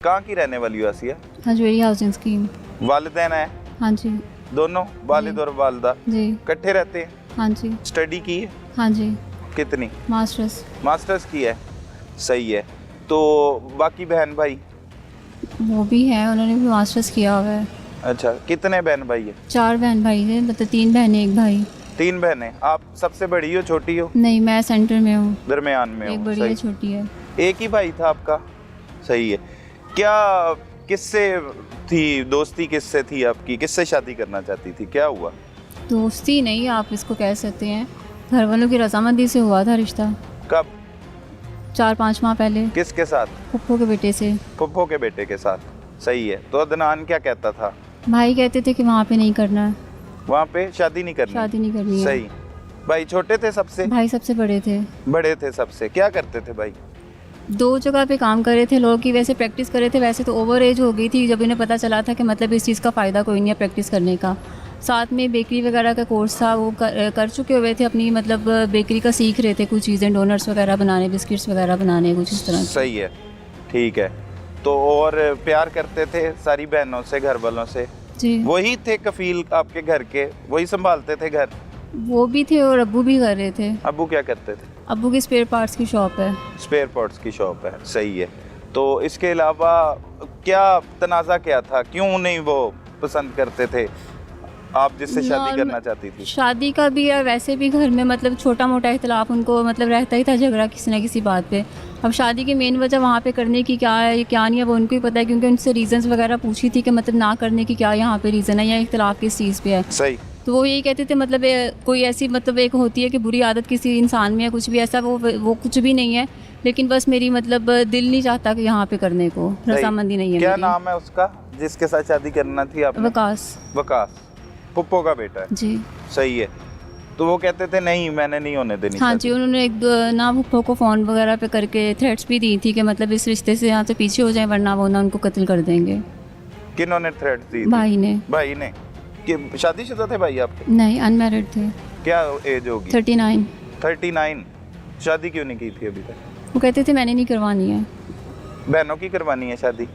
कहाँ की रहने वाली हो आसिया? Hajvery housing scheme. वालिदैन है? हाँ जी। दोनों वालिद और वालदा जी। इकट्ठे रहते हैं? हाँ जी। स्टडी की है? हाँ जी। कितनी? मास्टर्स। मास्टर्स की है, सही है। तो बाकी बहन भाई? वो भी है, उन्होंने भी मास्टर्स किया हुआ है। अच्छा, कितने बहन भाई है? 4 बहन भाई है, मतलब 3 बहनें 1 भाई। 3 बहनें। आप सबसे बड़ी हो छोटी हो? नहीं, मैं सेंटर में हूँ, दरमियान में एक हो? बड़ी है छोटी है। एक ही भाई था आपका, सही है। क्या किससे थी दोस्ती, किससे थी आपकी, किससे शादी करना चाहती थी, क्या हुआ? दोस्ती नहीं आप इसको कह सकते हैं, घर वालों की रजामंदी से हुआ था रिश्ता। कब? 4-5 माह पहले। किसके साथ? फुप्पो के बेटे से। फुप्पो के बेटे के साथ, सही है। तो अदनान क्या कहता था? भाई कहते थे कि वहाँ पे नहीं करना है, वहाँ पे शादी नहीं करनी? शादी नहीं करनी है। सही। भाई छोटे थे सबसे? भाई सबसे बड़े थे। बड़े थे सबसे। क्या करते थे भाई? 2 जगह पे काम कर रहे थे, लोगों की वैसे प्रैक्टिस कर रहे थे। वैसे तो ओवर एज हो गई थी जब इन्हें पता चला था कि मतलब इस चीज़ का फ़ायदा कोई नहीं है प्रैक्टिस करने का। साथ में बेकरी वगैरह का कोर्स था, वो कर चुके हुए थे अपनी, मतलब बेकरी का सीख रहे थे कुछ चीज़ें, डोनट्स वगैरह बनाने, बिस्किट्स वगैरह बनाने, कुछ इस तरह। सही है, ठीक है। तो और प्यार करते थे सारी बहनों से, घर वालों से? जी। वही थे कफील आपके घर के, वही संभालते थे घर? वो भी थे और अब्बू भी कर रहे थे। अब्बू क्या करते थे? अब्बू की स्पेयर पार्ट्स की शॉप है। स्पेयर पार्ट्स की शॉप है, सही है। तो इसके अलावा क्या तनाज़ा क्या था, क्यों नहीं वो पसंद करते थे आप जिससे शादी करना चाहती थी? शादी का भी या वैसे भी घर में मतलब छोटा मोटा इख्तलाफ उनको मतलब रहता ही था, झगड़ा किसी ना किसी बात पे। अब शादी की मेन वजह वहाँ पे करने की क्या है क्या नहीं है वो उनको ही पता है, क्योंकि उनसे रीज़न्स वगैरह पूछी थी कि मतलब ना करने की क्या यहाँ पे रीज़न है या इख्तलाफ किस चीज़ पे है। सही। तो वो यही कहते थे मतलब कोई ऐसी मतलब एक होती है कि बुरी आदत किसी इंसान में है, कुछ भी ऐसा वो कुछ भी नहीं है, लेकिन बस मेरी मतलब दिल नहीं चाहता कि यहाँ पे करने को, रजामंदी नहीं है। क्या मेरी। नाम है उसका जिसके साथ शादी करना थी आपने? वकास। वकास, पुप्पो का बेटा है? जी। सही है। तो वो कहते थे नहीं मैंने नहीं होने देनी? हाँ जी, उन्होंने एक ना पुप्पो को फ़ोन वगैरह पे करके थ्रेट्स भी दी थी कि मतलब इस रिश्ते से यहाँ से पीछे हो जाए वरना वो ना उनको कत्ल कर देंगे। किन्होंने थ्रेट्स दी थी? भाई ने। भाई ने? कि शादीशुदा थे भाई आपके? नहीं, अनमैरिड थे। क्या एज होगी? 39। 39। शादी क्यों नहीं की थी अभी तक? वो कहते थे मैंने नहीं करवानी है। बहनों की करवानी है शादी?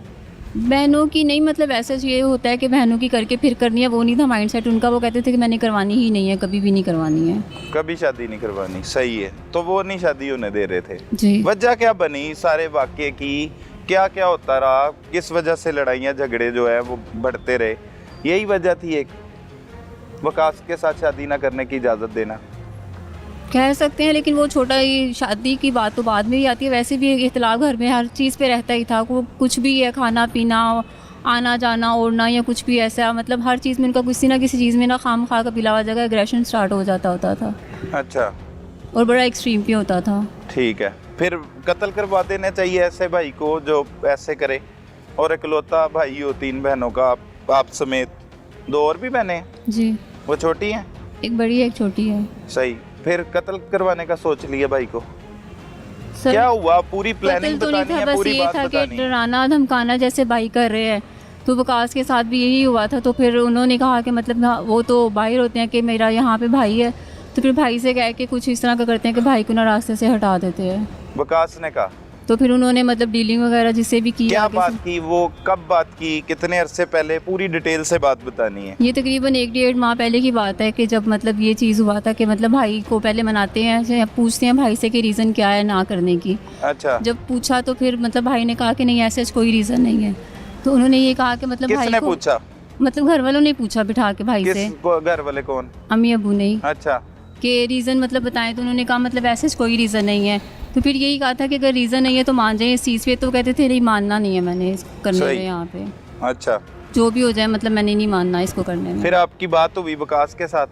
बहनों की नहीं, मतलब ऐसा ये होता है कि बहनों की करके फिर करनी है, वो नहीं था माइंडसेट उनका। वो कहते थे कि मैंने करवानी ही नहीं है, कभी भी नहीं करवानी है। कभी शादी नहीं करवानी, सही है। तो वो नहीं शादी होने दे रहे थे? जी। वजह क्या बनी सारे वाक़े की, क्या क्या होता रहा, किस वजह से लड़ाइयाँ झगड़े जो है वो बढ़ते रहे? यही वजह थी एक, वकास के साथ शादी ना करने की इजाज़त देना? कह सकते हैं, लेकिन वो छोटा ही शादी की बात तो बाद में ही आती है। वैसे भी इख्तलाफ घर में हर चीज़ पे रहता ही था, वो कुछ भी है, खाना पीना, आना जाना, ओढ़ना या कुछ भी ऐसा, मतलब हर चीज़ में उनका किसी ना किसी चीज़ में ना खाम खा का बिला वजह का एग्रेशन स्टार्ट हो जाता होता था। अच्छा। और बड़ा एक्सट्रीम भी होता था। ठीक है, फिर कत्ल करवा देना चाहिए ऐसे भाई को जो ऐसे करे। और इकलौता भाई हो 3 बहनों का, आप समेत। 2 और भी बहनें हैं? जी। वो छोटी हैं? एक बड़ी है एक छोटी है। सही। फिर कत्ल करवाने का सोच लिया भाई को? सर, क्या हुआ, पूरी कत्ल प्लानिंग तो नहीं बतानी था, है, बस पूरी ये बात था कि बतानी है। डराना धमकाना जैसे भाई कर रहे हैं, तो वकास के साथ भी यही हुआ था। तो फिर उन्होंने कहा कि मतलब वो तो बाहर होते हैं कि मेरा यहाँ पे भाई है, तो फिर भाई से कह के कुछ इस तरह का करते हैं कि भाई को ना रास्ते से हटा देते हैं। वकास ने कहा? तो फिर उन्होंने मतलब डीलिंग वगैरह जिससे भी की। क्या बात की, वो कब बात की, कितने अरसे पहले, पूरी डिटेल से बात बतानी है। ये तकरीबन 1-1.5 माह पहले की बात है कि जब मतलब ये चीज़ हुआ था कि मतलब भाई को पहले मनाते हैं, पूछते हैं भाई से कि रीज़न क्या है ना करने की। अच्छा। जब पूछा तो फिर मतलब भाई ने कहा कि नहीं ऐसा कोई रीज़न नहीं है। तो उन्होंने ये कहा कि मतलब भाई किसने को पूछा? मतलब घर वालों ने पूछा बिठा के भाई से। घर वाले कौन? अम्मी अबू ने। अच्छा। कि रीज़न मतलब बताएं, तो उन्होंने कहा मतलब ऐसे कोई रीज़न नहीं है। तो फिर यही कहा था कि अगर रीज़न नहीं है तो मान जाए इस चीज़ पे। तो कहते थे नहीं मानना नहीं है मैंने करने में यहाँ पे, अच्छा। जो भी हो जाए मतलब मैंने नहीं मानना इसको करने में। फिर आपकी बात हुई वकास के साथ?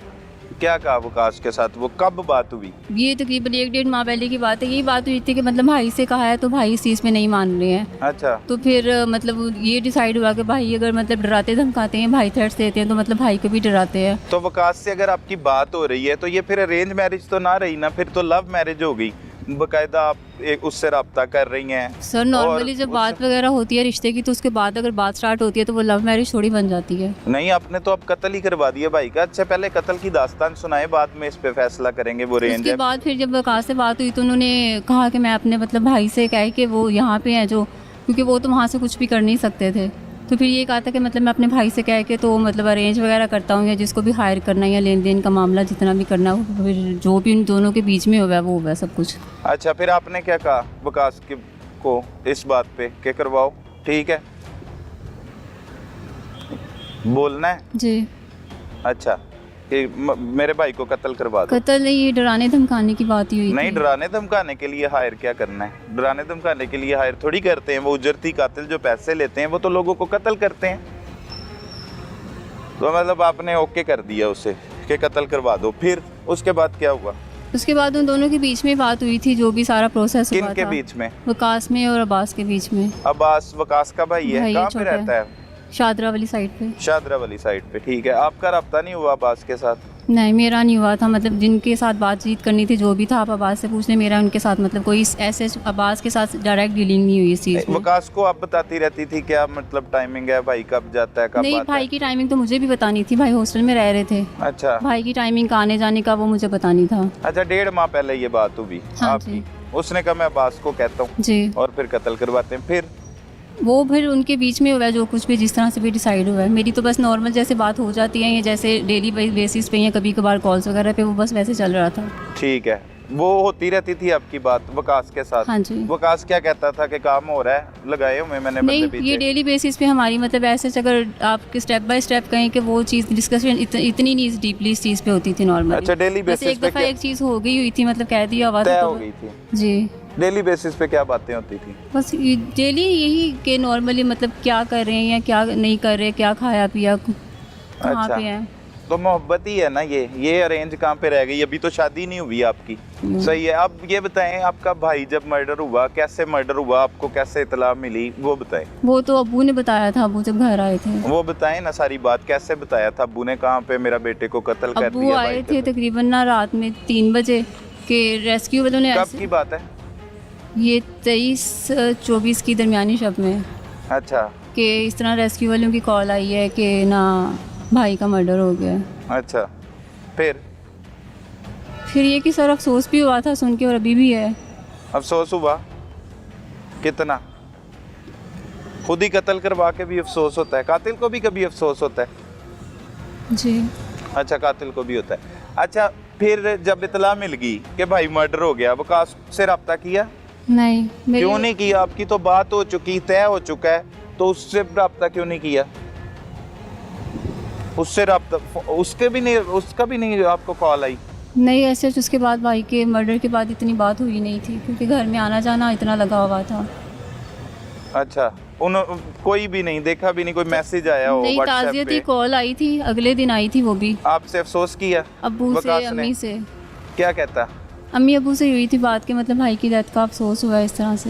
क्या कहा वकास के साथ, वो कब बात हुई? ये तकरीबन 1-1.5 माह पहले की बात है। यही बात हुई थी कि मतलब भाई से कहा है तो भाई इस चीज़ में नहीं मान रहे हैं। अच्छा। तो फिर मतलब ये डिसाइड हुआ कि भाई अगर मतलब डराते धमकाते हैं, भाई थ्रेट्स देते हैं, तो मतलब भाई को भी डराते हैं। तो वकास से अगर आपकी बात हो रही है तो ये फिर अरेंज मैरिज तो ना रही ना, फिर तो लव मैरिज हो गई। बाकायदा आप एक उससे रब्ता कर रही हैं? सर नॉर्मली जब बात वगैरह होती है रिश्ते की, तो उसके बाद अगर बात स्टार्ट होती है तो वो लव मैरिज थोड़ी बन जाती है। नहीं, आपने तो अब कत्ल ही करवा दिया भाई का। अच्छा, पहले कत्ल की दास्तान सुनाए, बाद में इस पे फैसला करेंगे वो रेंज उसके है। बाद फिर जब वकास से बात हुई तो उन्होंने कहा कि मैं अपने मतलब भाई से कहे कि वो यहाँ पे हैं जो, क्योंकि वो तो वहाँ से कुछ भी कर नहीं सकते थे। तो फिर ये कहा था कि मतलब मैं अपने भाई से कह के तो मतलब अरेंज वगैरह करता हूँ, या जिसको भी हायर करना है या लेन देन का मामला जितना भी करना हो, फिर जो भी उन दोनों के बीच में होगा वो होगा सब कुछ। अच्छा, फिर आपने क्या कहा वकास को इस बात पे कि करवाओ? ठीक है, बोलना है। जी। अच्छा, कि मेरे भाई को कत्ल करवा दो। कत्ल नहीं, ये डराने धमकाने की बात ही हुई नहीं, थी। डराने धमकाने के लिए हायर क्या करना है? डराने धमकाने के लिए हायर थोड़ी करते हैं। वो उजरती कातिल जो पैसे लेते हैं वो तो लोगों को कत्ल करते हैं। तो मतलब आपने ओके कर दिया उसे कि कत्ल करवा दो। फिर उसके बाद क्या हुआ? उसके बाद उन दोनों के बीच में बात हुई थी, जो भी सारा प्रोसेस हुआ किन के था। बीच में? वकास में और अब्बास के बीच में। अब्बास वकास का भाई है, भाई कहाँ पे छोटा रहता है? शादरा वाली साइड पे। शादरा वाली साइड पे, ठीक है। आपका रब्ता नहीं हुआ अब्बास के साथ? नहीं, मेरा नहीं हुआ था। मतलब जिनके साथ बातचीत करनी थी जो भी था, आप अब्बास से पूछ लें। मेरा उनके साथ मतलब कोई ऐसे अब्बास के साथ डायरेक्ट डीलिंग नहीं हुई इस चीज़ में। वकास को आप बताती रहती थी क्या मतलब टाइमिंग है, भाई कब जाता है, कब नहीं, आता भाई है? की टाइमिंग तो मुझे भी बतानी थी, भाई हॉस्टल में रह रहे थे। अच्छा भाई की टाइमिंग का आने जाने का वो मुझे बतानी था। अच्छा, 1.5 माह पहले ये बात हुई हाँ आपकी। जी। उसने कहा मैं अब्बास को कहता हूँ जी। और फिर कत्ल करवाते हैं। फिर उनके बीच में हुआ है जो कुछ भी, जिस तरह से भी डिसाइड हुआ है। मेरी तो बस नॉर्मल जैसे बात हो जाती है, या जैसे डेली बेसिस पे या कभी कभार कॉल्स वगैरह पे, वो बस वैसे चल रहा था। ठीक है, वो होती रहती थी आपकी बात वकास के साथ? हाँ जी। वकास क्या कहता था कि काम हो रहा है, लगाए हुए मैंने बंदे नहीं, पीछे? ये डेली बेसिस पे हमारी मतलब ऐसे अगर आप स्टेप बाय स्टेप कहें कि वो चीज़ डिस्कशन इतनी नहीं डीपली इस चीज़ पे होती थी नॉर्मली। अच्छा, डेली बस बेसिस एक पे दफ़ा क्या एक चीज़ हो गई हुई थी, मतलब कह दिया हुआ था तय तो हो गई थी? जी। डेली बेसिस पे क्या बातें होती थी? बस डेली यही कि नॉर्मली मतलब क्या कर रहे हैं या क्या नहीं कर रहे, क्या खाया पिया, कहाँ अच्छा। पे हैं। तो मोहब्बत ही है ना ये अरेंज कहाँ पे रह गई? अभी तो शादी नहीं हुई आपकी। सही है। अब ये बताएं, आपका भाई जब मर्डर हुआ, कैसे मर्डर हुआ, आपको कैसे इतला मिली, वो बताएं। वो तो अब्बू ने बताया था, अब्बू जब घर आए थे। वो बताएं ना सारी बात, कैसे बताया था अब्बू ने? कहाँ पे मेरा बेटे को कत्ल कर अब्बू दिया? आए भाई थे तकरीबन ना रात में 3 बजे के रेस्क्यू वालों ने। कब की बात है? ये 23-24 की दरमियानी शब में। अच्छा कि इस तरह रेस्क्यू वालों की कॉल आई है कि ना भाई का मर्डर हो गया। अच्छा, फिर ये कि सर अफसोस भी हुआ था सुन के, और अभी भी है। अफसोस हुआ? कितना? खुद ही कत्ल करवा के भी अफसोस होता है? कातिल को भी कभी अफसोस होता है? जी। अच्छा, कातिल को भी होता है। अच्छा, फिर जब इतला मिल गई कि भाई मर्डर हो गया, वकास से रब्ता किया? नहीं, क्यों नहीं किया? आपकी तो बात हो चुकी, तय हो चुका है, तो उससे रब्ता क्यों नहीं किया? उससे रब्ता, उसका भी नहीं आपको कॉल आई? नहीं, ऐसे उसके बाद भाई के मर्डर के बाद इतनी बात हुई नहीं थी, क्योंकि घर में आना जाना इतना लगा हुआ था। अच्छा, कोई भी नहीं देखा, भी नहीं कोई मैसेज आया हो? नहीं, ताज़ियती कॉल आई थी, अगले दिन आई थी वो भी। आपसे अफसोस किया? अब्बू से, अम्मी से। क्या कहता? अम्मी अब्बू से हुई थी बात के मतलब भाई की डेथ का अफसोस हुआ इस तरह से।